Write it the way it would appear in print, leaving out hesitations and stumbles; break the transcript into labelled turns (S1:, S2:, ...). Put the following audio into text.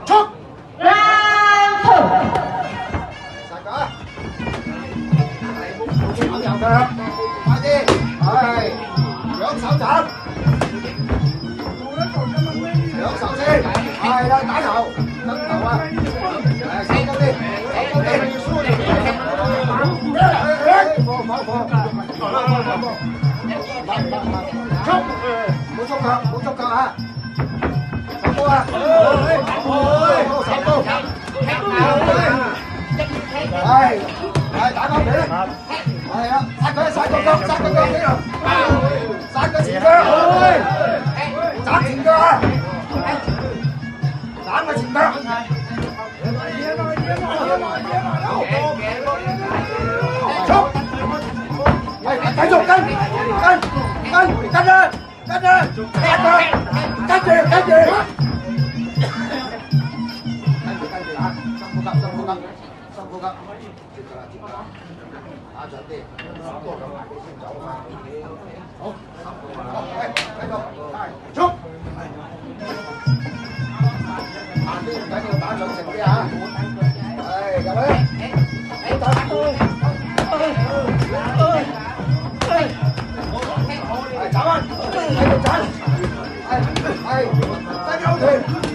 S1: 出。
S2: Round two。
S1: 殺佢啊！冇右腳，快啲，係兩手斬，兩手先，係啦，打頭，等頭啊，係手高啲，手高啲，放，冇捉腳，冇捉腳啊！手高啊！手高，係打翻佢啦！係啊，殺佢，殺個腳，殺個腳呢度，殺個前腳，斬前腳啊！斬個前腳。出，係繼續跟啊，跟啊，殺佢，跟住啊！深呼吸，打長啲，先走啊！好，繼續，出，慢啲，唔緊要，打長成啲啊！係入去，好打，係走啊！繼續走，係，低腰團。